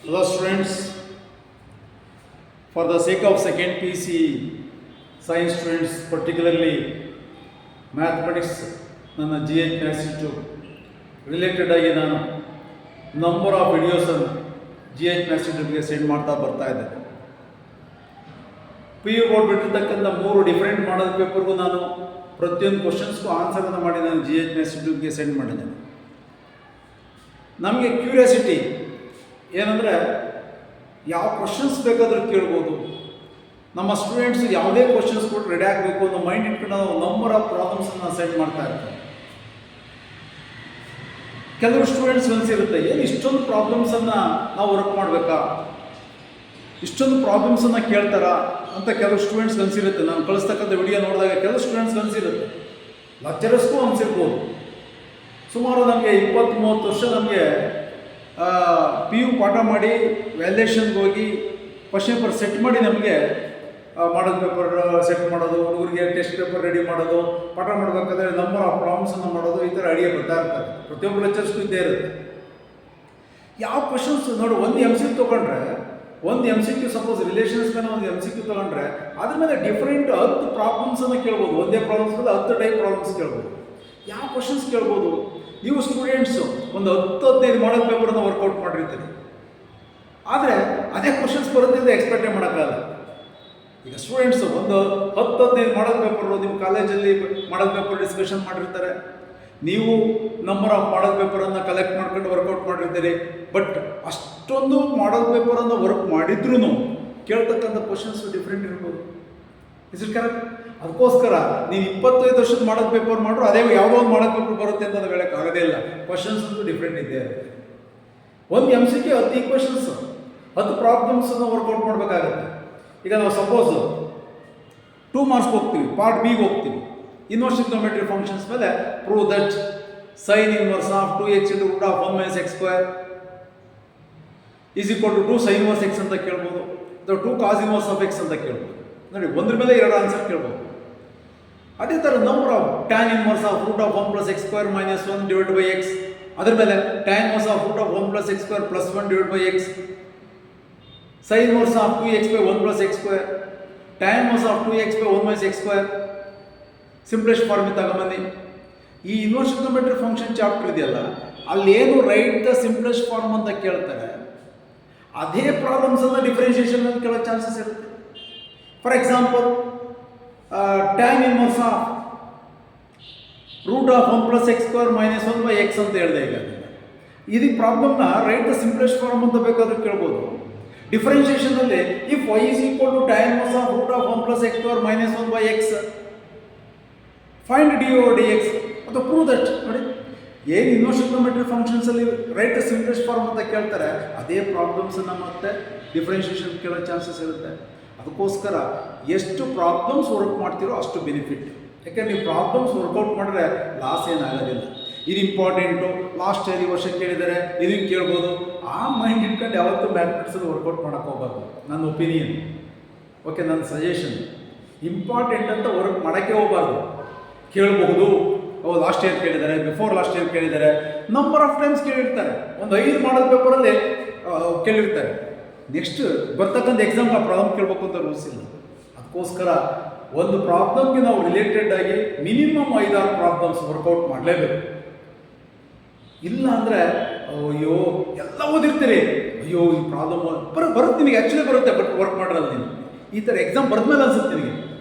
Hello students, for the sake of second PC science students, particularly mathematics, ನನ್ನ G H maths related ಆಗಿ ನಾನು number of ವಿಡಿಯೋಸನ್ನು G H ಮ್ಯಾಥ್ಸ್ಗೆ send ಮಾಡ್ತಾ ಬರ್ತಾ ಇದ್ದೇನೆ. ಪಿ ಯು ಬೋರ್ಡ್ ಬಿಟ್ಟಿರ್ತಕ್ಕಂಥ 3 ಡಿಫ್ರೆಂಟ್ ಮಾಡಲ್ ಪೇಪರ್ಗೂ ನಾನು ಪ್ರತಿಯೊಂದು ಕ್ವಶನ್ಸ್ಗೂ ಆನ್ಸರನ್ನು ಮಾಡಿ ನಾನು ಜಿ ಎಚ್ ಮ್ಯಾಥ್ಸ್ಗೆ ಸೆಂಡ್ ಮಾಡಿದ್ದೇನೆ. ನಮಗೆ ಕ್ಯೂರಿಯಾಸಿಟಿ ಏನಂದರೆ ಯಾವ ಕ್ವಶನ್ಸ್ ಬೇಕಾದರೂ ಕೇಳ್ಬೋದು. ನಮ್ಮ ಸ್ಟೂಡೆಂಟ್ಸ್ ಯಾವುದೇ ಕ್ವಶನ್ಸ್ ಕೊಟ್ಟು ರೆಡಿ ಆಗಬೇಕು ಅನ್ನೋ ಮೈಂಡ್ ಇಟ್ಕೊಂಡು ನಾವು ನಂಬರ್ ಆಫ್ ಪ್ರಾಬ್ಲಮ್ಸನ್ನು ಸೆಟ್ ಮಾಡ್ತಾ ಇರ್ತಾರೆ. ಕೆಲವು ಸ್ಟೂಡೆಂಟ್ಸ್ ಅನಿಸಿರುತ್ತೆ, ಏನು ಇಷ್ಟೊಂದು ಪ್ರಾಬ್ಲಮ್ಸನ್ನು ನಾವು ವರ್ಕ್ ಮಾಡಬೇಕಾ, ಇಷ್ಟೊಂದು ಪ್ರಾಬ್ಲಮ್ಸನ್ನು ಕೇಳ್ತಾರಾ ಅಂತ ಕೆಲವು ಸ್ಟೂಡೆಂಟ್ಸ್ ಅನಿಸಿರುತ್ತೆ. ನಾನು ಕಳಿಸ್ತಕ್ಕಂಥ ವಿಡಿಯೋ ನೋಡಿದಾಗ ಕೆಲವು ಸ್ಟೂಡೆಂಟ್ಸ್ ಅನಿಸಿರುತ್ತೆ, ಲೆಕ್ಚರರ್ಸ್ಗೂ ಅನಿಸಿರ್ಬೋದು. ಸುಮಾರು ನಮಗೆ 20-30 ವರ್ಷ ನಮಗೆ ಪಿ ಯು ಪಾಠ ಮಾಡಿ ವ್ಯಾಲ್ಯೂಯೇಷನ್ಗೆ ಹೋಗಿ ಕ್ವಶನ್ ಪೇಪರ್ ಸೆಟ್ ಮಾಡಿ ನಮಗೆ ಮಾಡಲ್ ಪೇಪರ್ ಸೆಟ್ ಮಾಡೋದು, ಹುಡುಗರಿಗೆ ಟೆಸ್ಟ್ ಪೇಪರ್ ರೆಡಿ ಮಾಡೋದು, ಪಾಠ ಮಾಡಬೇಕಾದ್ರೆ ನಂಬರ್ ಆಫ್ ಪ್ರಾಬ್ಲಮ್ಸನ್ನು ಮಾಡೋದು, ಈ ಥರ ಐಡಿಯಾ ಬರ್ತಾ ಇರ್ತಾರೆ. ಪ್ರತಿಯೊಬ್ಬರು ಲೆಕ್ಚರ್ಸ್ಗೂ ಇದ್ದೇ ಇರುತ್ತೆ. ಯಾವ ಕ್ವಶನ್ಸ್ ನೋಡಿ, ಒಂದು ಎಮ್ ಸಿ ಕ್ಯೂ ತೊಗೊಂಡ್ರೆ, ಒಂದು M C Q suppose relations ಮೇಲೆ ಒಂದು ಎಮ್ ಸಿ ಕ್ಯೂ ತೊಗೊಂಡ್ರೆ ಅದ್ರ ಮೇಲೆ ಡಿಫ್ರೆಂಟ್ 10 ಪ್ರಾಬ್ಲಮ್ಸನ್ನು ಕೇಳ್ಬೋದು. ಒಂದೇ ಪ್ರಾಬ್ಲಮ್ಸ್ ಮೇಲೆ 10 ಟೈಪ್ ಪ್ರಾಬ್ಲಮ್ಸ್ ಕೇಳ್ಬೋದು. ಯಾವ ಕ್ವಶನ್ಸ್ ಕೇಳ್ಬೋದು? ನೀವು ಸ್ಟೂಡೆಂಟ್ಸು ಒಂದು 10-15 ಮಾಡಲ್ ಪೇಪರನ್ನು ವರ್ಕೌಟ್ ಮಾಡಿರ್ತೀರಿ, ಆದರೆ ಅದೇ ಕ್ವಶನ್ಸ್ ಬರುತ್ತೆ ಅಂತ ಎಕ್ಸ್ಪೆಕ್ಟೇ ಮಾಡೋಕ್ಕಾಗಲ್ಲ. ಈಗ ಸ್ಟೂಡೆಂಟ್ಸು ಒಂದು 10-15 ಮಾಡಲ್ ಪೇಪರು ನಿಮ್ಮ ಕಾಲೇಜಲ್ಲಿ ಮಾಡಲ್ ಪೇಪರ್ ಡಿಸ್ಕಷನ್ ಮಾಡಿರ್ತಾರೆ. ನೀವು ನಂಬರ್ ಆಫ್ ಮಾಡಲ್ ಪೇಪರನ್ನು ಕಲೆಕ್ಟ್ ಮಾಡ್ಕೊಂಡು ವರ್ಕೌಟ್ ಮಾಡಿರ್ತೀರಿ. ಬಟ್ ಅಷ್ಟೊಂದು ಮಾಡಲ್ ಪೇಪರನ್ನು ವರ್ಕ್ ಮಾಡಿದ್ರೂ ಕೇಳ್ತಕ್ಕಂಥ ಕ್ವಶನ್ಸು ಡಿಫ್ರೆಂಟ್ ಇರ್ಬೋದು. Is it correct? ಅದಕ್ಕೋಸ್ಕರ ನೀವು 25 ವರ್ಷದ ಮಾಡಲ್ ಪೇಪರ್ ಮಾಡ್ರು ಅದೇ ಯಾವುದೋ ಒಂದು ಮಾಡಲ್ ಪೇಪರ್ ಬರುತ್ತೆ ಅಂತ ನಾವು ಹೇಳೋಕ್ಕಾಗೋದೇ ಇಲ್ಲ. ಕ್ವಶನ್ಸ್ ಅಂತೂ ಡಿಫ್ರೆಂಟ್ ಇದ್ದೇ ಇರುತ್ತೆ. ಒಂದು ಎಮ್ ಸಿ ಕ್ಯೂ 10 ಈಕ್ವೇಷನ್ಸು 10 ಪ್ರಾಬ್ಲಮ್ಸನ್ನು ವರ್ಕೌಟ್ ಮಾಡಬೇಕಾಗತ್ತೆ. ಈಗ ನಾವು ಸಪೋಸ್ 2 ಮಾರ್ಕ್ಸ್ಗೆ ಹೋಗ್ತೀವಿ, ಪಾರ್ಟ್ ಬಿಗೆ ಹೋಗ್ತೀವಿ. ಇನ್ವರ್ಸ್ ಟ್ರಿಗ್ನೋಮೆಟ್ರಿ ಫಂಕ್ಷನ್ಸ್ ಮೇಲೆ prove that sine inverse of 2x into root of 1 minus x square is equal to 2 sin inverse x ಅಂತ ಕೇಳ್ಬೋದು, ಅಥವಾ 2 cos inverse of x ಅಂತ ಕೇಳ್ಬೋದು. ನೋಡಿ, ಒಂದ್ರ ಮೇಲೆ 2 ಆನ್ಸರ್ ಕೇಳ್ಬೋದು. ಅದೇ ಥರ number of tan inverse of root of 1 plus x square minus 1 divided by x, ಅದರ ಮೇಲೆ tan inverse of root of 1 plus x square plus 1 divided by x, sin inverse of 2x by 1 plus x square, tan inverse of 2x by 1 minus x square. Simplest form ತಗೊಂಬನ್ನಿ. ಈ inverse trigonometry function chapter ಇದೆಯಲ್ಲ, ಅಲ್ಲೇನು right the simplest form ಅಂತ ಕೇಳ್ತಾರೆ, ಅದೇ ಪ್ರಾಬ್ಲಮ್ಸನ್ನು differentiation ಅಂತ ಕೇಳೋ chances ಇರುತ್ತೆ. For example, tan inverse of root of 1 plus x square minus 1 by x ಅಂತ ಹೇಳಿದೆ. ಈಗ ಇದಕ್ಕೆ ಪ್ರಾಬ್ಲಮ್ನ ರೈಟ್ ದ ಸಿಂಪ್ಲೆಸ್ಟ್ ಫಾರ್ಮ್ ಅಂತ ಬೇಕಾದ್ರೂ ಕೇಳ್ಬೋದು. ಡಿಫ್ರೆನ್ಷಿಯೇಷನಲ್ಲಿ if y is equal to tan inverse of root of 1 plus x square minus 1 by x, find D O D X ಅಥವಾ prove that. ನೋಡಿ, ಏನು ಇನ್ವರ್ಸ್ ಟ್ರಿಗ್ನೋಮೆಟ್ರಿ ಫಂಕ್ಷನ್ಸಲ್ಲಿ ರೈಟ್ ದ ಸಿಂಪ್ಲೆಸ್ಟ್ ಫಾರ್ಮ್ ಅಂತ ಕೇಳ್ತಾರೆ, ಅದೇ ಪ್ರಾಬ್ಲಮ್ಸನ್ನು ಮತ್ತೆ ಡಿಫ್ರೆನ್ಷಿಯೇಷನ್ ಕೇಳೋ ಚಾನ್ಸಸ್ ಇರುತ್ತೆ. ಅದಕ್ಕೋಸ್ಕರ ಎಷ್ಟು ಪ್ರಾಬ್ಲಮ್ಸ್ ವರ್ಕ್ ಮಾಡ್ತೀರೋ ಅಷ್ಟು ಬೆನಿಫಿಟ್. ಯಾಕೆಂದರೆ ನೀವು ಪ್ರಾಬ್ಲಮ್ಸ್ ವರ್ಕೌಟ್ ಮಾಡಿದ್ರೆ ಲಾಸ್ ಏನಾಗೋದಿಲ್ಲ. ಇದು ಇಂಪಾರ್ಟೆಂಟು, ಲಾಸ್ಟ್ ಇಯರ್ ಈ ವರ್ಷ ಕೇಳಿದರೆ ಇದನ್ನು ಕೇಳ್ಬೋದು. ಆ ಮೈಂಡ್ ಇಟ್ಕೊಂಡು ಯಾವತ್ತೂ ಮ್ಯಾಥಮೆಟಿಕ್ಸಲ್ಲಿ ವರ್ಕೌಟ್ ಮಾಡೋಕ್ಕೆ ಹೋಗ್ಬಾರ್ದು. ನನ್ನ ಒಪಿನಿಯನ್, ಓಕೆ, ನನ್ನ ಸಜೆಷನ್. ಇಂಪಾರ್ಟೆಂಟ್ ಅಂತ ವರ್ಕ್ ಮಾಡೋಕ್ಕೆ ಹೋಗಬಾರ್ದು. ಕೇಳಬಹುದು, ಲಾಸ್ಟ್ ಇಯರ್ ಕೇಳಿದ್ದಾರೆ, ಬಿಫೋರ್ ಲಾಸ್ಟ್ ಇಯರ್ ಕೇಳಿದ್ದಾರೆ, ನಂಬರ್ ಆಫ್ ಟೈಮ್ಸ್ ಕೇಳಿರ್ತಾರೆ. ಒಂದು 5 ಮಾಡಲ್ ಪೇಪರಲ್ಲಿ ಕೇಳಿರ್ತಾರೆ. ನೆಕ್ಸ್ಟ್ ಬರ್ತಕ್ಕಂಥ ಎಕ್ಸಾಮ್ಗೆ ಆ ಪ್ರಾಬ್ಲಮ್ ಕೇಳಬೇಕು ಅಂತ ರೂಲ್ಸ್ ಇಲ್ಲ. ಅದಕ್ಕೋಸ್ಕರ ಒಂದು ಪ್ರಾಬ್ಲಮ್ಗೆ ನಾವು ರಿಲೇಟೆಡ್ ಆಗಿ ಮಿನಿಮಮ್ 5-6 ಪ್ರಾಬ್ಲಮ್ಸ್ ವರ್ಕೌಟ್ ಮಾಡಲೇಬೇಕು. ಇಲ್ಲ ಅಂದರೆ ಅಯ್ಯೋ ಎಲ್ಲ ಓದಿರ್ತೀರಿ, ಅಯ್ಯೋ ಈ ಪ್ರಾಬ್ಲಮ್ ಬರುತ್ತೆ ನಿಮಗೆ, ಆ್ಯಕ್ಚುಲಿ ಬರುತ್ತೆ, ಬಟ್ ವರ್ಕ್ ಮಾಡಿರಲ್ಲ ನೀವು. ಈ ಥರ ಎಕ್ಸಾಮ್ ಬರೆದ್ಮೇಲೆ ಅನ್ಸುತ್ತೆ ನಿಮಗೆ,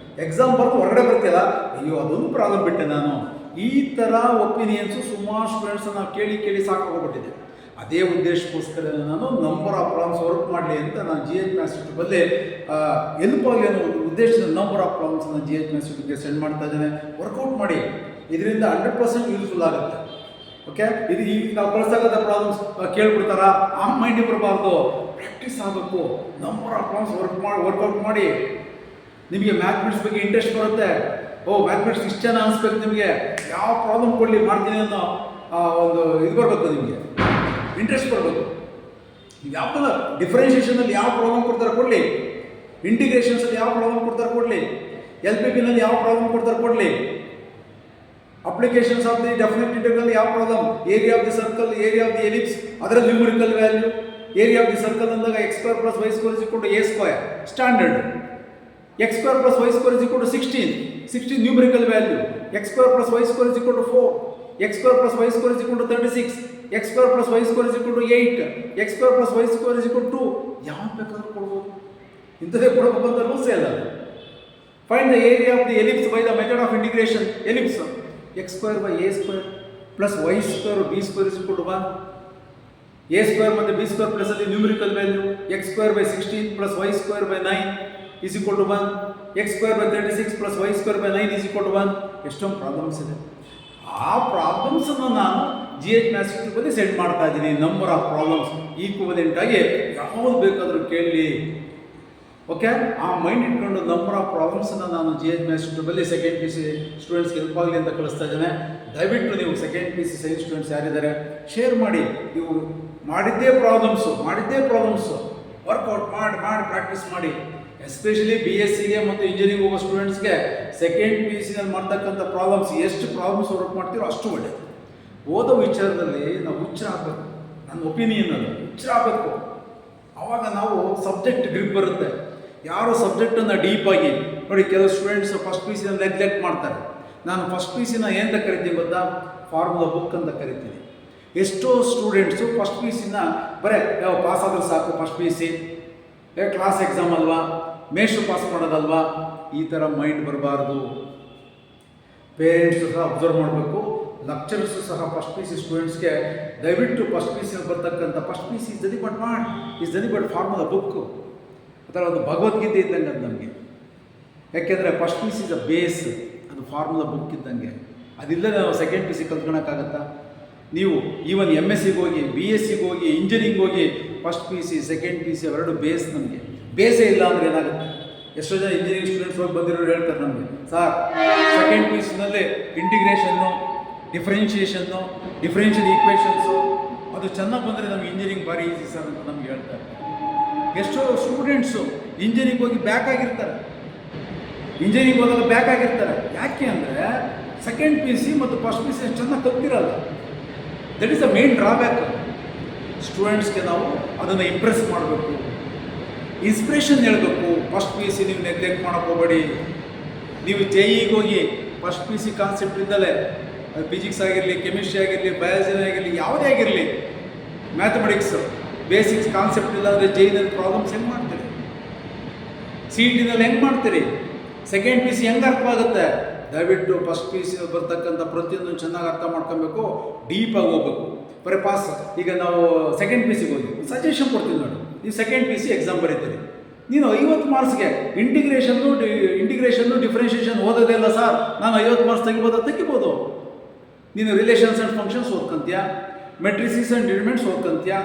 ಎಕ್ಸಾಮ್ ಬರೆದು ಹೊರಗಡೆ ಬರ್ತಿಲ್ಲ, ಅಯ್ಯೋ ಅದೊಂದು ಪ್ರಾಬ್ಲಮ್ ಬಿಟ್ಟೆ ನಾನು. ಈ ಥರ ಒಪಿನಿಯನ್ಸು ಸುಮಾರು ಸ್ಟೂಡೆಂಟ್ಸನ್ನು ನಾವು ಕೇಳಿ ಸಾಕಾಗೋಗ್ಬಿಟ್ಟಿದೆ. ಅದೇ ಉದ್ದೇಶಕ್ಕೋಸ್ಕರ ನಾನು ನಂಬರ್ ಆಫ್ ಪ್ರಾಬ್ಲಮ್ಸ್ ವರ್ಕ್ ಮಾಡಲಿ ಅಂತ ನಾನು ಜಿ ಎಚ್ ಮ್ಯಾಥ್ಸ್ ಬದಲೇ ಎಲ್ಪ್ ಆಗಲಿ ಅನ್ನೋ ಉದ್ದೇಶದ ನಂಬರ್ ಆಫ್ ಪ್ರಾಬ್ಲಮ್ಸನ್ನು ಜಿ ಎಚ್ ಮ್ಯಾಥ್ಸ್ಗೆ ಸೆಂಡ್ ಮಾಡ್ತಾ ಇದ್ದೇನೆ. ವರ್ಕೌಟ್ ಮಾಡಿ, ಇದರಿಂದ 100% ಯೂಸ್ಫುಲ್ ಆಗುತ್ತೆ. ಓಕೆ, ಇದು ಈಗ ನಾವು ಕಳಿಸ್ತಕ್ಕಂಥ ಪ್ರಾಬ್ಲಮ್ಸ್ ಕೇಳ್ಬಿಡ್ತಾರ, ಆ ಮೈಂಡ್ ಬರಬಾರ್ದು. ಪ್ರಾಕ್ಟೀಸ್ ಆಗಬೇಕು. ನಂಬರ್ ಆಫ್ ಪ್ರಾಬ್ಲಮ್ಸ್ ವರ್ಕೌಟ್ ಮಾಡಿ. ನಿಮಗೆ ಮ್ಯಾಥಮೆಟಿಕ್ಸ್ ಬಗ್ಗೆ ಇಂಟ್ರೆಸ್ಟ್ ಬರುತ್ತೆ. ಮ್ಯಾಥಮೆಟಿಕ್ಸ್ ಇಷ್ಟ ಜನ ಅನಿಸ್ಬೇಕು ನಿಮಗೆ, ಯಾವ ಪ್ರಾಬ್ಲಮ್ ಕೊಡಲಿ ಮಾಡ್ತೀನಿ ಅನ್ನೋ ಒಂದು ಇದು ಬರಬೇಕು, ನಿಮಗೆ ಇಂಟ್ರೆಸ್ಟ್ ಬರಬೇಕು. ನೀವು ಯಾವ್ದಲ್ಲ ಡಿಫ್ರೆನ್ಷಿಯೇಷನಲ್ಲಿ ಯಾವ ಪ್ರಾಬ್ಲಮ್ ಕೊಡ್ತಾರೆ ಕೊಡಲಿ, ಇಂಟಿಗ್ರೇಷನ್ಸಲ್ಲಿ ಯಾವ ಪ್ರಾಬ್ಲಮ್ ಕೊಡ್ತಾರೆ ಕೊಡಲಿ, ಎಲ್ ಪಿ ಪಿನಲ್ಲಿ ಯಾವ ಪ್ರಾಬ್ಲಮ್ ಕೊಡ್ತಾರೆ ಕೊಡಲಿ, applications of the definite integral ಯಾವ problem, area of the circle, area of the ellipse, ಅದರ numerical value, area of the circle ಅಂದಾಗ x square plus Y square is equal to a square standard. X square plus Y square is equal to 16 numerical value. X square plus Y square is equal to 4. X square plus Y square is equal to 36. X square plus Y square is equal to 8. X square plus Y square is equal to ಯಾವ್ದು ಬೇಕಾದ್ರೂ ಕೊಡ್ಬೋದು. ಇಂಥದ್ದೇ ಕೊಡಬೇಕು ಅಂತ ರೂಲ್ಸೇ ಇಲ್ಲ. Find the area of the ellipse by the method of integration. Ellipse X square by A square plus Y square B square is equal to 1. A square ಮತ್ತು B square plus ಅಲ್ಲಿ numerical value X square by 16 plus Y square by 9 is equal to 1. X square by 36 plus Y square by 9 is equal to 1. ಎಷ್ಟೊಂದು problems ಇದೆ. ಆ ಪ್ರಾಬ್ಲಮ್ಸನ್ನು ನಾನು GH maths set ಮಾಡ್ತಾ ಇದ್ದೀನಿ. Number of problems equivalent ಆಗಿ ಯಾವುದು ಬೇಕಾದರೂ ಕೇಳಲಿ. ಓಕೆ, ಆ ಮೈಂಡ್ ಇಟ್ಕೊಂಡು ನಂಬರ್ ಆಫ್ ಪ್ರಾಬ್ಲಮ್ಸನ್ನು ನಾನು GH maths second P C ಸ್ಟೂಡೆಂಟ್ಸ್ಗೆ ಹೆಲ್ಪ್ ಆಗಲಿ ಅಂತ ಕಳಿಸ್ತಾ ಇದ್ದೇನೆ. ದಯವಿಟ್ಟು ನೀವು second P C science students ಯಾರಿದ್ದಾರೆ ಶೇರ್ ಮಾಡಿ. ನೀವು ಮಾಡಿದ್ದೇ ಪ್ರಾಬ್ಲಮ್ಸು ವರ್ಕೌಟ್ ಮಾಡಿ ಪ್ರಾಕ್ಟೀಸ್ ಮಾಡಿ. ಎಸ್ಪೆಷಲಿ BScಗೆ ಮತ್ತು ಇಂಜಿನಿಯರಿಂಗ್ ಹೋಗೋ ಸ್ಟೂಡೆಂಟ್ಸ್ಗೆ ಸೆಕೆಂಡ್ ಪಿ ಯು ಸಿನಲ್ಲಿ ಮಾಡ್ತಕ್ಕಂಥ ಪ್ರಾಬ್ಲಮ್ಸ್ ಎಷ್ಟು ಪ್ರಾಬ್ಲಮ್ಸ್ ವರ್ಕ್ ಮಾಡ್ತೀರೋ ಅಷ್ಟು ಒಳ್ಳೆಯದು. ಓದೋ ವಿಚಾರದಲ್ಲಿ ನಾವು ಹುಚ್ಚರ ಆಗಬೇಕು. ನನ್ನ ಒಪಿನಿಯನಲ್ಲಿ ಹುಚ್ಚರ ಆಗಬೇಕು. ಆವಾಗ ನಾವು ಸಬ್ಜೆಕ್ಟ್ ಗ್ರಿಪ್ ಬರುತ್ತೆ. ಯಾರು ಸಬ್ಜೆಕ್ಟನ್ನು ಡೀಪಾಗಿ ನೋಡಿ, ಕೆಲವು ಸ್ಟೂಡೆಂಟ್ಸ್ ಫಸ್ಟ್ ಪಿ ಸಿನ ನೆಗ್ಲೆಕ್ಟ್ ಮಾಡ್ತಾರೆ. ನಾನು ಫಸ್ಟ್ ಪಿ ಸಿನ ಏನಂತ ಕರಿತೀನಿ ಗೊತ್ತಾ? ಫಾರ್ಮುಲಾ ಬುಕ್ ಅಂತ ಕರಿತೀನಿ. ಎಷ್ಟೋ ಸ್ಟೂಡೆಂಟ್ಸು ಫಸ್ಟ್ ಪಿ ಸಿನ ಬರೀ ಪಾಸ್ ಆದರೂ ಸಾಕು, first P C class exam ಅಲ್ವಾ, ಮೇಷ್ಟ್ರು ಪಾಸ್ ಮಾಡೋದಲ್ವಾ, ಈ ಥರ ಮೈಂಡ್ ಬರಬಾರ್ದು. ಪೇರೆಂಟ್ಸು ಸಹ ಅಬ್ಸರ್ವ್ ಮಾಡಬೇಕು. ಲೆಕ್ಚರ್ಸು ಸಹ ಫಸ್ಟ್ ಪಿ ಸಿ ಸ್ಟೂಡೆಂಟ್ಸ್ಗೆ ದಯವಿಟ್ಟು ಫಸ್ಟ್ ಪಿ ಸಿಯಲ್ಲಿ ಬರ್ತಕ್ಕಂಥ first P C is nothing but formula book. ಆ ಥರ ಒಂದು ಭಗವದ್ಗೀತೆ ಇದ್ದಂಗೆ ಅದು ನಮಗೆ. ಯಾಕೆಂದರೆ first P C is a base, ಅದು ಫಾರ್ಮುಲಾ ಬುಕ್ ಇದ್ದಂಗೆ. ಅದಿಲ್ಲದೆ ನಾವು ಸೆಕೆಂಡ್ ಪಿ ಸಿ ಕಲ್ತ್ಕೊಳಕ್ಕಾಗತ್ತಾ? ನೀವು ಈವನ್ MScಗೆ ಹೋಗಿ, BScಗೆ ಹೋಗಿ, ಇಂಜಿನಿಯರಿಂಗ್ ಹೋಗಿ, first P C second P C ಅವೆರಡು ಬೇಸ್. ನಮಗೆ ಬೇಸೇ ಇಲ್ಲ ಅಂದರೆ ಏನಾಗುತ್ತೆ? ಎಷ್ಟೋ ಜನ ಇಂಜಿನಿಯರಿಂಗ್ ಸ್ಟೂಡೆಂಟ್ಸ್ ಹೋಗಿ ಬಂದಿರೋರು ಹೇಳ್ತಾರೆ ನಮಗೆ, sir second P ಸಿನಲ್ಲಿ ಇಂಟಿಗ್ರೇಷನ್ನು, differential equations ಅದು ಚೆನ್ನಾಗಿ ಬಂದರೆ ನಮಗೆ ಇಂಜಿನಿಯರಿಂಗ್ ಭಾರಿ ಈಸಿ ಸರ್ ಅಂತ ನಮ್ಗೆ ಹೇಳ್ತಾರೆ. ಎಷ್ಟೋ ಸ್ಟೂಡೆಂಟ್ಸು ಇಂಜಿನಿಯರಿಂಗ್ ಹೋಗಿ ಬ್ಯಾಕ್ ಆಗಿರ್ತಾರೆ. ಯಾಕೆ ಅಂದರೆ ಸೆಕೆಂಡ್ ಪಿ ಸಿ ಮತ್ತು ಫಸ್ಟ್ ಪಿ ಸಿ ಚೆನ್ನಾಗಿ ಕಲ್ತಿರಲ್ಲ. That is the main drawback. ಸ್ಟೂಡೆಂಟ್ಸ್ಗೆ ನಾವು ಅದನ್ನು ಇಂಪ್ರೆಸ್ ಮಾಡಬೇಕು, ಇನ್ಸ್ಪಿರೇಷನ್ ಹೇಳಬೇಕು. ಫಸ್ಟ್ ಪಿ ಸಿ ನೀವು ನೆಗ್ಲೆಕ್ಟ್ ಮಾಡೋಕ್ಕೆ ಹೋಗಬೇಡಿ. ನೀವು JEEಗೆ ಹೋಗಿ ಫಸ್ಟ್ ಪಿ ಸಿ ಕಾನ್ಸೆಪ್ಟ್ ಇದ್ದಲೇ, ಅದು ಫಿಸಿಕ್ಸ್ ಆಗಿರಲಿ, ಕೆಮಿಸ್ಟ್ರಿ ಆಗಿರಲಿ, ಬಯಾಲಜಿ ಆಗಿರಲಿ, ಯಾವುದೇ ಆಗಿರಲಿ, ಮ್ಯಾಥಮೆಟಿಕ್ಸ್ ಬೇಸಿಕ್ಸ್ ಕಾನ್ಸೆಪ್ಟ್ ಇಲ್ಲ ಅಂದರೆ JEEನಲ್ಲಿ ಪ್ರಾಬ್ಲಮ್ಸ್ ಹೆಂಗೆ ಮಾಡ್ತೀರಿ? CETನಲ್ಲಿ ಹೆಂಗೆ ಮಾಡ್ತೀರಿ? ಸೆಕೆಂಡ್ ಪಿ ಸಿ ಹೆಂಗೆ ಅರ್ಥವಾಗುತ್ತೆ? ದಯವಿಟ್ಟು ಫಸ್ಟ್ ಪಿ ಸಿ ಬರ್ತಕ್ಕಂಥ ಪ್ರತಿಯೊಂದು ಚೆನ್ನಾಗಿ ಅರ್ಥ ಮಾಡ್ಕೊಬೇಕು, ಡೀಪಾಗಿ ಹೋಗ್ಬೇಕು. ಬರೀ ಪಾಸ್. ಈಗ ನಾವು ಸೆಕೆಂಡ್ ಪಿ ಸಿಗೆ ಹೋಗಿ ಸಜೆಷನ್ ಕೊಡ್ತೀನಿ ನೋಡಿ, ನೀವು ಸೆಕೆಂಡ್ ಪಿ ಸಿ ಎಕ್ಸಾಮ್ ಬರೀತೀರಿ, ನೀನು 50 ಮಾರ್ಕ್ಸ್ಗೆ ಇಂಟಿಗ್ರೇಷನ್ನು ಡಿಫ್ರೆನ್ಷಿಯೇಷನ್ ಓದೋದೇ ಇಲ್ಲ ಸರ್, ನಾನು 50 ಮಾರ್ಕ್ಸ್ ತೆಗಿಬೋದು. ನೀನು ರಿಲೇಷನ್ಸ್ ಆ್ಯಂಡ್ ಫಂಕ್ಷನ್ಸ್ ಓದ್ಕೊಂತೀಯ, ಮೆಟ್ರಿಸಿಸ್ ಆ್ಯಂಡ್ ಡಿಟರ್ಮಿನೆಂಟ್ಸ್ ಓದ್ಕೊಂತೀಯ,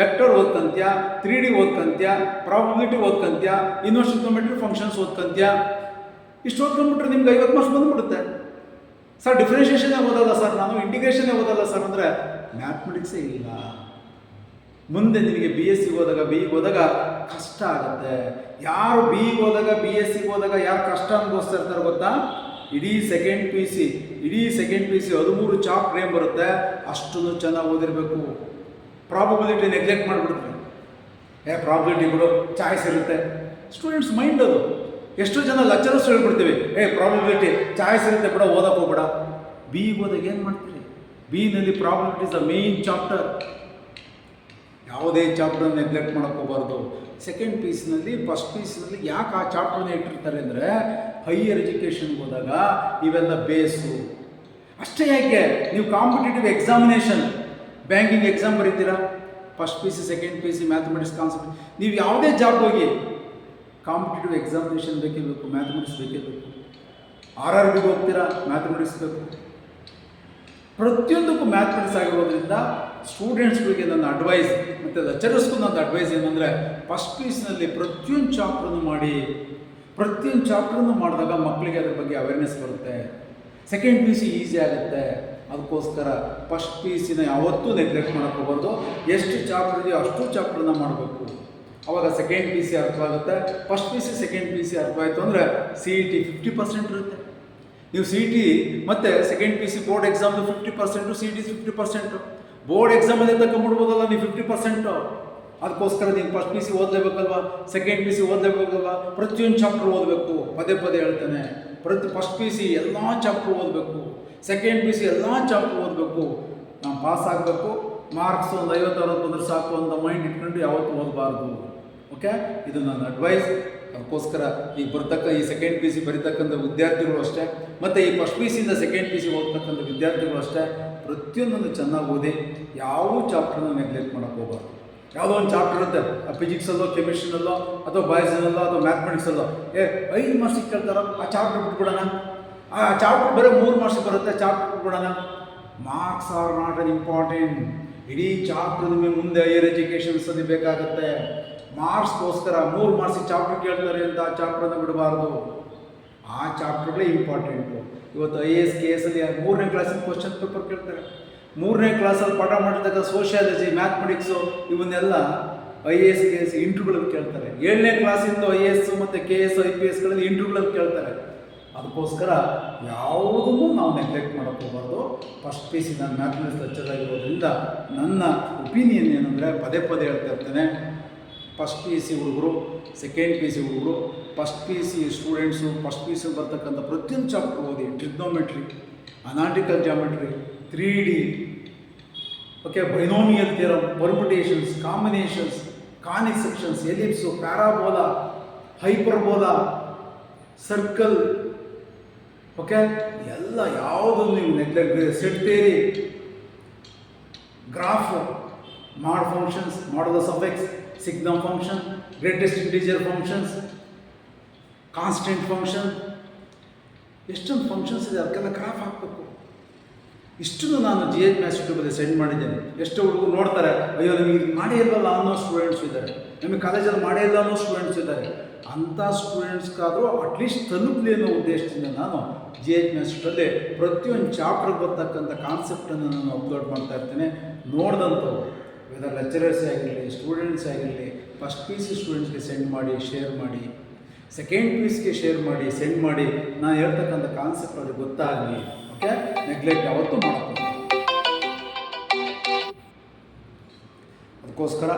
ವೆಕ್ಟರ್ ಓದ್ಕೊಂತೀಯ, 3D ಓದ್ಕೊಂತೀಯ, ಪ್ರಾಬಬಿಲಿಟಿ ಓದ್ಕೊಂತೀಯ, ಇನ್ವರ್ಸ್ ಟ್ರಿಗೊನೋಮೆಟ್ರಿ ಫಂಕ್ಷನ್ಸ್ ಓದ್ಕೊಂತೀಯ. ಇಷ್ಟು ಓದ್ಕೊಂಡ್ಬಿಟ್ರೆ ನಿಮ್ಗೆ 50 ಮಾರ್ಕ್ಸ್ ಬಂದುಬಿಡುತ್ತೆ. ಸರ್ ಡಿಫ್ರೆನ್ಷಿಯೇಷನ್ನೇ ಓದಲ್ಲ ಸರ್, ನಾನು ಇಂಟಿಗ್ರೇಷನ್ನೇ ಓದಲ್ಲ ಸರ್ ಅಂದರೆ ಮ್ಯಾಥಮೆಟಿಕ್ಸೇ ಇಲ್ಲ. ಮುಂದೆ ನಿನಗೆ BScಗೆ ಹೋದಾಗ, BEಗೆ ಹೋದಾಗ ಕಷ್ಟ ಆಗುತ್ತೆ. ಯಾರು BEಗೆ ಹೋದಾಗ, BScಗೆ ಹೋದಾಗ ಯಾರು ಕಷ್ಟ ಅನುಭವಿಸ್ತಾ ಇರ್ತಾರೆ ಗೊತ್ತಾ? ಇಡೀ ಸೆಕೆಂಡ್ ಪಿ ಸಿ 13 ಚಾಪ್ಟರ್ ಏನು ಬರುತ್ತೆ ಅಷ್ಟನ್ನು ಚೆನ್ನಾಗಿ ಓದಿರಬೇಕು. ಪ್ರಾಬಬಿಲಿಟಿ ನೆಗ್ಲೆಕ್ಟ್ ಮಾಡಿಬಿಡ್ತಾರೆ. ಪ್ರಾಬಬಿಲಿಟಿ ಬಿಡು, ಚಾಯ್ಸ್ ಇರುತ್ತೆ. ಸ್ಟೂಡೆಂಟ್ಸ್ ಮೈಂಡ್ ಅದು. ಎಷ್ಟೋ ಜನ ಲೆಕ್ಚರರ್ಸ್ ಹೇಳ್ಬಿಡ್ತೀವಿ, ಪ್ರಾಬಬಿಲಿಟಿ ಚಾಯ್ಸ್ ಇರುತ್ತೆ ಬಿಡ, ಓದಕ್ಕೆ ಹೋಗ್ಬೇಡ. BEಗೆ ಹೋದಾಗ ಏನು ಮಾಡ್ತೀರಿ? BEನಲ್ಲಿ probability is the main chapter. ಯಾವುದೇ ಚಾಪ್ಟರ್ ನೆಗ್ಲೆಕ್ಟ್ ಮಾಡೋಕ್ಕೆ ಹೋಗಬಾರ್ದು. ಸೆಕೆಂಡ್ ಪಿ ಸಿನಲ್ಲಿ, ಫಸ್ಟ್ ಪಿ ಸಿನಲ್ಲಿ ಯಾಕೆ ಆ ಚಾಪ್ಟರ್ನ ಇಟ್ಟಿರ್ತಾರೆ ಅಂದರೆ ಹೈಯರ್ ಎಜುಕೇಷನ್ಗೆ ಹೋದಾಗ ಇವೆಲ್ಲ ಬೇಸು. ಅಷ್ಟೇ ಯಾಕೆ, ನೀವು ಕಾಂಪಿಟೇಟಿವ್ ಎಕ್ಸಾಮಿನೇಷನ್, ಬ್ಯಾಂಕಿಂಗ್ ಎಕ್ಸಾಮ್ ಬರೀತೀರಾ, first P C second P C mathematics concept. ನೀವು ಯಾವುದೇ ಜಾಬ್ ಹೋಗಿ ಕಾಂಪಿಟೇಟಿವ್ ಎಕ್ಸಾಮಿನೇಷನ್ ಬೇಕೇ ಬೇಕು, ಮ್ಯಾಥಮೆಟಿಕ್ಸ್ ಬೇಕೇ ಬೇಕು. RRBಗೆ ಹೋಗ್ತೀರಾ, ಮ್ಯಾಥಮೆಟಿಕ್ಸ್ ಬೇಕು. ಪ್ರತಿಯೊಂದಕ್ಕೂ ಮ್ಯಾಥಮೆಟಿಕ್ಸ್ ಆಗಿರೋದ್ರಿಂದ ಸ್ಟೂಡೆಂಟ್ಸ್ಗಳಿಗೆ ನನ್ನ ಅಡ್ವೈಸ್ ಮತ್ತು ಲೆಕ್ಚರರ್ಸ್ಗೂ ನನ್ನ ಅಡ್ವೈಸ್ ಏನಂದರೆ ಫಸ್ಟ್ ಪಿ ಸಿನಲ್ಲಿ ಪ್ರತಿಯೊಂದು ಚಾಪ್ಟ್ರನ್ನು ಮಾಡಿದಾಗ ಮಕ್ಕಳಿಗೆ ಅದ್ರ ಬಗ್ಗೆ ಅವೇರ್ನೆಸ್ ಬರುತ್ತೆ. ಸೆಕೆಂಡ್ ಪಿ ಸಿ ಈಸಿ ಆಗುತ್ತೆ. ಅದಕ್ಕೋಸ್ಕರ ಫಸ್ಟ್ ಪಿ ಸಿನ ಯಾವತ್ತೂ ನೆಗ್ಲೆಕ್ಟ್ ಮಾಡೋಕ್ಕೆ ಹೋಗ್ಬಾರ್ದು. ಎಷ್ಟು ಚಾಪ್ಟರ್ ಇದೆಯೋ ಅಷ್ಟು ಚಾಪ್ಟರ್ನ ಮಾಡಬೇಕು. ಆವಾಗ ಸೆಕೆಂಡ್ ಪಿ ಸಿ ಅರ್ಥವಾಗುತ್ತೆ. First P C second P C ಅರ್ಥವಾಯಿತು ಅಂದರೆ CET 50% ಇರುತ್ತೆ. ನೀವು CET ಮತ್ತು ಸೆಕೆಂಡ್ ಪಿ ಸಿ ಬೋರ್ಡ್ ಎಕ್ಸಾಮ್ದು 50%, CET 50%. ಬೋರ್ಡ್ ಎಕ್ಸಾಮಲ್ಲಿ ತಗೊಂಡ್ಬಿಡ್ಬೋದಲ್ಲ ನೀವು 50%. ಅದಕ್ಕೋಸ್ಕರ ನೀವು ಫಸ್ಟ್ ಪಿ ಸಿ ಓದಲೇಬೇಕಲ್ವಾ, ಸೆಕೆಂಡ್ ಪಿ ಸಿ ಓದಲೇಬೇಕಲ್ವಾ, ಪ್ರತಿಯೊಂದು ಚಾಪ್ಟರ್ ಓದಬೇಕು. ಪದೇ ಪದೇ ಹೇಳ್ತೇನೆ, ಫಸ್ಟ್ ಪಿ ಸಿ ಎಲ್ಲ ಚಾಪ್ಟರ್ ಓದಬೇಕು, ಸೆಕೆಂಡ್ ಪಿ ಸಿ ಎಲ್ಲ ಚಾಪ್ಟರ್ ಓದಬೇಕು. ನಾವು ಪಾಸ್ ಆಗಬೇಕು, ಮಾರ್ಕ್ಸ್ ಒಂದು 50-60 ಬಂದರೆ ಸಾಕು ಅಂತ ಮೈಂಡ್ ಇಟ್ಕೊಂಡು ಯಾವತ್ತೂ ಓದಬಾರ್ದು. ಓಕೆ, ಇದು ನನ್ನ ಅಡ್ವೈಸ್. ಅದಕ್ಕೋಸ್ಕರ ಈ ಸೆಕೆಂಡ್ ಪಿ ಸಿ ಬರೀತಕ್ಕಂಥ ವಿದ್ಯಾರ್ಥಿಗಳು ಅಷ್ಟೇ, ಮತ್ತು ಈ ಫಸ್ಟ್ ಪಿ ಸಿಯಿಂದ ಸೆಕೆಂಡ್ ಪಿ ಸಿ ಓದ್ತಕ್ಕಂಥ ವಿದ್ಯಾರ್ಥಿಗಳು ಅಷ್ಟೇ, ಪ್ರತಿಯೊಂದನ್ನು ಚೆನ್ನಾಗಿ ಓದಿ, ಯಾವ ಚಾಪ್ಟರ್ನ ನೆಗ್ಲೆಕ್ಟ್ ಮಾಡೋಕ್ಕೆ ಹೋಗಬಾರ್ದು. ಯಾವುದೋ ಒಂದು ಚಾಪ್ಟರ್ ಇರುತ್ತೆ, ಫಿಸಿಕ್ಸಲ್ಲೋ, ಕೆಮಿಸ್ಟ್ರಿನಲ್ಲೋ, ಅಥವಾ ಬಯಾಲಜಿನಲ್ಲೋ, ಅಥವಾ ಮ್ಯಾಥಮೆಟಿಕ್ಸಲ್ಲೋ 5 ಮಾರ್ಕ್ಸಿಗೆ ಕೇಳ್ತಾರೋ ಆ ಚಾಪ್ಟರ್ ಬಿಟ್ಬಿಡೋಣ. ಆ ಚಾಪ್ಟರ್ ಬರೀ 3 ಮಾರ್ಕ್ಸಿಗೆ ಬರುತ್ತೆ, ಚಾಪ್ಟರ್ ಬಿಟ್ಬಿಡೋಣ. Marks are not unimportant. ಇಡೀ ಚಾಪ್ಟರ್ ನಿಮಗೆ ಮುಂದೆ ಹೈಯರ್ ಎಜುಕೇಷನ್ಸಲ್ಲಿ ಬೇಕಾಗುತ್ತೆ. ಮಾರ್ಕ್ಸ್ಗೋಸ್ಕರ 3 ಮಾರ್ಕ್ಸಿಗೆ ಚಾಪ್ಟರ್ ಕೇಳ್ತಾರೆ ಅಂತ ಆ ಚಾಪ್ಟರ್ನ ಬಿಡಬಾರ್ದು. ಆ ಚಾಪ್ಟರ್ಗಳೇ ಇಂಪಾರ್ಟೆಂಟು. ಇವತ್ತು IAS KS ಅಲ್ಲಿ 3ನೇ ಕ್ಲಾಸಿನ ಕ್ವಶನ್ ಪೇಪರ್ ಕೇಳ್ತಾರೆ. 3ನೇ ಕ್ಲಾಸಲ್ಲಿ ಪಾಠ ಮಾಡಿದಾಗ ಸೋಷಿಯಾಲಜಿ, ಮ್ಯಾಥಮೆಟಿಕ್ಸು ಇವನ್ನೆಲ್ಲ IAS KS ಇಂಟ್ರ್ಯೂಗಳಲ್ಲಿ ಕೇಳ್ತಾರೆ. 7ನೇ ಕ್ಲಾಸಿಂದ IAS ಮತ್ತು KS IPSಗಳಲ್ಲಿ ಇಂಟ್ರ್ಯೂಗಳಲ್ಲಿ ಕೇಳ್ತಾರೆ. ಅದಕ್ಕೋಸ್ಕರ ಯಾವುದನ್ನು ನಾವು ನೆಗ್ಲೆಕ್ಟ್ ಮಾಡೋಕ್ಕೆ ಹೋಗಬಾರ್ದು. ಫಸ್ಟ್ ಪಿ ಸಿ ನಾನು ಮ್ಯಾಥಮೆಟಿಕ್ಸ್ ಲೆಕ್ಚರ್ ಆಗಿರೋದ್ರಿಂದ ನನ್ನ ಒಪಿನಿಯನ್ ಏನಂದರೆ, ಪದೇ ಪದೇ ಹೇಳ್ತಾ ಇರ್ತೇನೆ, ಫಸ್ಟ್ ಪಿ ಸಿ ಹುಡುಗರು, ಸೆಕೆಂಡ್ ಪಿ ಸಿ ಹುಡುಗರು, first P C students first P C ಬರ್ತಕ್ಕಂಥ ಪ್ರತಿಯೊಂದು ಚಾಪ್ಟರ್ ಓದಿ. Trigonometry, analytical geometry, 3D, okay, binomial theorem, permutations, combinations, conic sections, ellipse, parabola, hyperbola, circle, okay, ಎಲ್ಲ ಯಾವುದನ್ನು ನೀವು neglect, set theory, graph, mod functions, modulus of x, signum function, greatest integer functions, constant function, ಎಷ್ಟೊಂದು functions ಇದೆ, ಅದಕ್ಕೆಲ್ಲ graph ಹಾಕಬೇಕು. ಇಷ್ಟನ್ನು ನಾನು GH maths ಯೂಟ್ಯೂಬಲ್ಲಿ ಸೆಂಡ್ ಮಾಡಿದ್ದೇನೆ. ಎಷ್ಟು ಹುಡುಗರು ನೋಡ್ತಾರೆ, ಅಯ್ಯೋ ನಮಗೆ ಇದು ಮಾಡೇ ಇಲ್ಲಲ್ಲ ಅನ್ನೋ ಸ್ಟೂಡೆಂಟ್ಸ್ ಇದ್ದಾರೆ, ನಮಗೆ ಕಾಲೇಜಲ್ಲಿ ಮಾಡೇ ಇಲ್ಲ ಅನ್ನೋ ಸ್ಟೂಡೆಂಟ್ಸ್ ಇದ್ದಾರೆ. ಅಂಥ ಸ್ಟೂಡೆಂಟ್ಸ್ಗಾದರೂ ಅಟ್ಲೀಸ್ಟ್ ತಲುಪಲಿ ಅನ್ನೋ ಉದ್ದೇಶದಿಂದ ನಾನು GH ಮ್ಯಾಥ್ಸ್ ಯೂಟ್ಯೂಬಲ್ಲಿ ಪ್ರತಿಯೊಂದು ಚಾಪ್ಟರ್ಗೆ ಬರ್ತಕ್ಕಂಥ ಕಾನ್ಸೆಪ್ಟನ್ನು ನಾನು ಅಪ್ಲೋಡ್ ಮಾಡ್ತಾ ಇರ್ತೇನೆ. ನೋಡಿದಂಥವ್ರು, ವೆದರ್ ಲೆಕ್ಚರರ್ಸ್ ಆಗಿರಲಿ, ಸ್ಟೂಡೆಂಟ್ಸ್ ಆಗಿರಲಿ, ಫಸ್ಟ್ ಪಿ ಸಿ ಸ್ಟೂಡೆಂಟ್ಸ್ಗೆ ಸೆಂಡ್ ಮಾಡಿ, ಶೇರ್ ಮಾಡಿ, ಸೆಕೆಂಡ್ ಪಿ ಸಿಗೆ ಶೇರ್ ಮಾಡಿ, ಸೆಂಡ್ ಮಾಡಿ. ನಾನು ಹೇಳ್ತಕ್ಕಂಥ ಕಾನ್ಸೆಪ್ಟ್ ಅವ್ರಿಗೆ ಗೊತ್ತಾಗಲಿ. ಓಕೆ, ನೆಗ್ಲೆಕ್ಟ್ ಯಾವತ್ತೂ ಮಾಡೋದು. ಅದಕ್ಕೋಸ್ಕರ